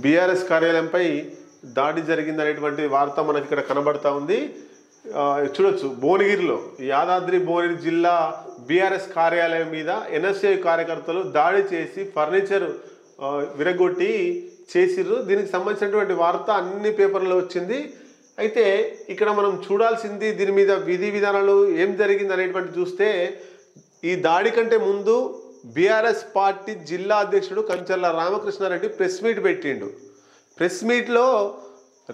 BRS కార్యాలయంపై దాడి జరిగిందనేటువంటి వార్త మనకి ఇక్కడ కనబడతా ఉంది. చూడొచ్చు, భువనగిరిలో యాదాద్రి భువనగిరి జిల్లా బీఆర్ఎస్ కార్యాలయం మీద ఎన్ఎస్ఏ కార్యకర్తలు దాడి చేసి ఫర్నిచర్ విరగొట్టి చేసిర్రు. దీనికి సంబంధించినటువంటి వార్త అన్ని పేపర్లలో వచ్చింది. అయితే ఇక్కడ మనం చూడాల్సింది దీని మీద విధి విధానాలు ఏం జరిగింది అనేటువంటి చూస్తే, ఈ దాడి కంటే ముందు బీఆర్ఎస్ పార్టీ జిల్లా అధ్యక్షుడు కంచర్ల రామకృష్ణారెడ్డి ప్రెస్ మీట్ పెట్టిండు. ప్రెస్ మీట్లో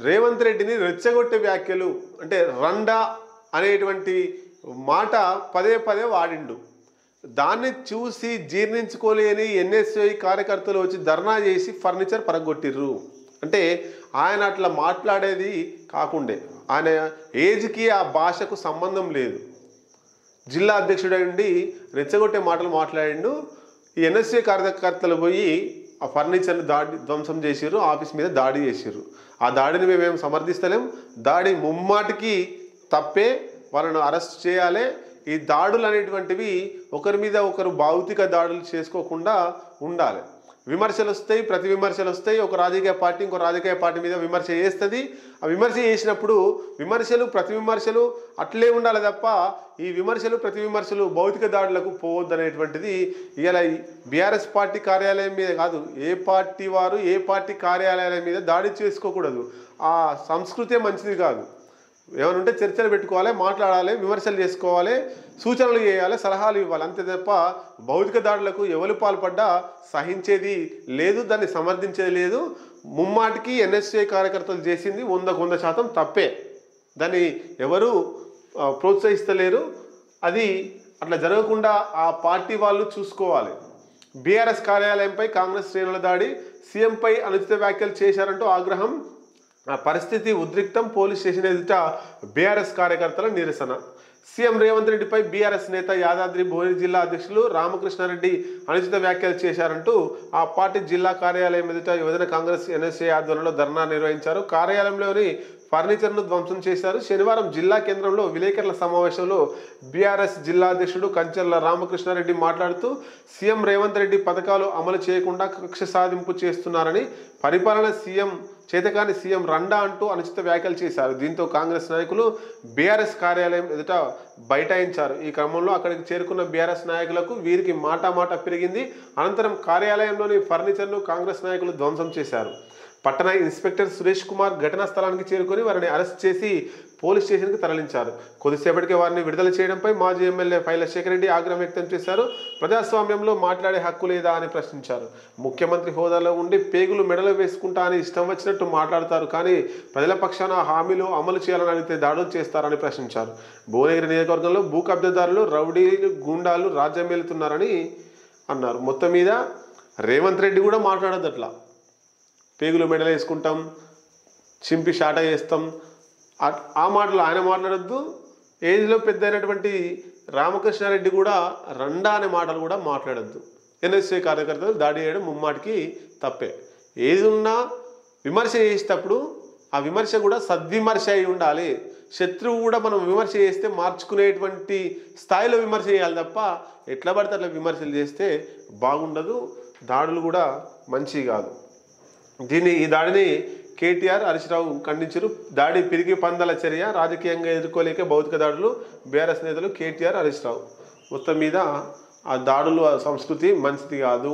రేవంత్ రెడ్డిని రెచ్చగొట్టే వ్యాఖ్యలు, అంటే రండా అనేటువంటి మాట పదే పదే వాడిండు. దాన్ని చూసి జీర్ణించుకోలేని ఎన్ఎస్ఐ కార్యకర్తలు వచ్చి ధర్నా చేసి ఫర్నిచర్ పరగొట్టిర్రు. అంటే ఆయన అట్లా మాట్లాడేది కాకుండే, ఆయన ఏజ్కి ఆ భాషకు సంబంధం లేదు. జిల్లా అధ్యక్షుడండి రెచ్చగొట్టే మాటలు మాట్లాడిండు. ఈ ఎన్ఎస్ఏ కార్యకర్తలు పోయి ఆ ఫర్నిచర్ని ధ్వంసం చేసిర్రు, ఆఫీస్ మీద దాడి చేసిర్రు. ఆ దాడిని మేమేం సమర్థిస్తలేం. దాడి ముమ్మాటికి తప్పే, వాళ్ళను అరెస్ట్ చేయాలి. ఈ దాడులు అనేటువంటివి ఒకరి మీద ఒకరు భౌతిక దాడులు చేసుకోకుండా ఉండాలి. విమర్శలు వస్తాయి, ప్రతి విమర్శలు వస్తాయి. ఒక రాజకీయ పార్టీ ఇంకో రాజకీయ పార్టీ మీద విమర్శ చేస్తుంది. ఆ విమర్శ చేసినప్పుడు విమర్శలు ప్రతి విమర్శలు అట్లే ఉండాలి తప్ప ఈ విమర్శలు ప్రతి విమర్శలు భౌతిక దాడులకు పోవద్దు అనేటువంటిది ఇలా బీఆర్ఎస్ పార్టీ కార్యాలయం మీద కాదు, ఏ పార్టీ వారు ఏ పార్టీ కార్యాలయాల మీద దాడి చేసుకోకూడదు. ఆ సంస్కృతే మంచిది కాదు. ఏమైనా ఉంటే చర్చలు పెట్టుకోవాలి, మాట్లాడాలి, విమర్శలు చేసుకోవాలి, సూచనలు చేయాలి, సలహాలు ఇవ్వాలి. అంతే తప్ప భౌతిక దాడులకు ఎవరు పాల్పడ్డా సహించేది లేదు, దాన్ని సమర్థించేది లేదు. ముమ్మాటికి ఎన్ఎస్ఏ కార్యకర్తలు చేసింది 100% తప్పే. దాన్ని ఎవరు ప్రోత్సహిస్తలేరు. అది అట్లా జరగకుండా ఆ పార్టీ వాళ్ళు చూసుకోవాలి. బీఆర్ఎస్ కార్యాలయంపై కాంగ్రెస్ శ్రేణుల దాడి, సీఎంపై అనుచిత వ్యాఖ్యలు చేశారంటూ ఆగ్రహం, ఆ పరిస్థితి ఉద్రిక్తం, పోలీస్ స్టేషన్ ఎదుట బీఆర్ఎస్ కార్యకర్తల నిరసన. సీఎం రేవంత్ రెడ్డిపై బీఆర్ఎస్ నేత యాదాద్రి భువనగిరి జిల్లా అధ్యక్షులు రామకృష్ణారెడ్డి అనుచిత వ్యాఖ్యలు చేశారంటూ ఆ పార్టీ జిల్లా కార్యాలయం ఎదుట యువజన కాంగ్రెస్ ఎన్ఎస్ఏ ఆధ్వర్యంలో ధర్నా నిర్వహించారు. కార్యాలయంలోని ఫర్నిచర్ను ధ్వంసం చేశారు. శనివారం జిల్లా కేంద్రంలో విలేకరుల సమావేశంలో బీఆర్ఎస్ జిల్లా అధ్యక్షుడు కంచర్ల రామకృష్ణారెడ్డి మాట్లాడుతూ, సీఎం రేవంత్ రెడ్డి పథకాలు అమలు చేయకుండా కక్ష సాధింపు చేస్తున్నారని, పరిపాలన సీఎం చేతకాని సీఎం రండా అంటూ అనుచిత వ్యాఖ్యలు చేశారు. దీంతో కాంగ్రెస్ నాయకులు బీఆర్ఎస్ కార్యాలయం ఎదుట బైఠాయించారు. ఈ క్రమంలో అక్కడికి చేరుకున్న బీఆర్ఎస్ నాయకులకు వీరికి మాట పెరిగింది. అనంతరం కార్యాలయంలోని ఫర్నిచర్ను కాంగ్రెస్ నాయకులు ధ్వంసం చేశారు. పట్టణ ఇన్స్పెక్టర్ సురేష్ కుమార్ ఘటనా స్థలానికి చేరుకొని వారిని అరెస్ట్ చేసి పోలీస్ స్టేషన్కి తరలించారు. కొద్దిసేపటికే వారిని విడుదల చేయడంపై మాజీ ఎమ్మెల్యే ఫైల శేఖర్ రెడ్డి ఆగ్రహం వ్యక్తం చేశారు. ప్రజాస్వామ్యంలో మాట్లాడే హక్కు లేదా అని ప్రశ్నించారు. ముఖ్యమంత్రి హోదాలో ఉండి పేగులు మెడలు వేసుకుంటా అని ఇష్టం వచ్చినట్టు మాట్లాడతారు, కానీ ప్రజల పక్షాన హామీలు అమలు చేయాలని అడిగితే దాడులు చేస్తారని ప్రశ్నించారు. భువనగిరి నియోజకవర్గంలో భూ కబ్జాదారులు, రౌడీలు, గూండాలు రాజ్యం వెళుతున్నారని అన్నారు. మొత్తం మీద రేవంత్ రెడ్డి కూడా మాట్లాడద్దు అట్లా, పేగులు మెడలు వేసుకుంటాం, చింపి షాట చేస్తాం, ఆ మాటలు ఆయన మాట్లాడొద్దు. ఏజ్లో పెద్ద అయినటువంటి రామకృష్ణారెడ్డి కూడా రండా అనే మాటలు కూడా మాట్లాడద్దు. ఎన్ఎస్ఏ కార్యకర్తలు దాడి చేయడం ముమ్మాటికి తప్పే. ఏది ఉన్నా విమర్శ చేసేటప్పుడు ఆ విమర్శ కూడా సద్విమర్శ అయి ఉండాలి. శత్రువు కూడా మనం విమర్శ చేస్తే మార్చుకునేటువంటి స్థాయిలో విమర్శ చేయాలి తప్ప ఎట్లా పడితే అట్లా విమర్శలు చేస్తే బాగుండదు. దాడులు కూడా మంచివి కాదు. ఈ దాడిని కేటీఆర్, హరీష్ రావు ఖండించారు. దాడి పిరికి పందల చర్య, రాజకీయంగా ఎదుర్కోలేక భౌతిక దాడులు, బీఆర్ఎస్ నేతలు కేటీఆర్, హరీష్ రావు. మొత్తం మీద ఆ దాడులు, ఆ సంస్కృతి మంచిది కాదు.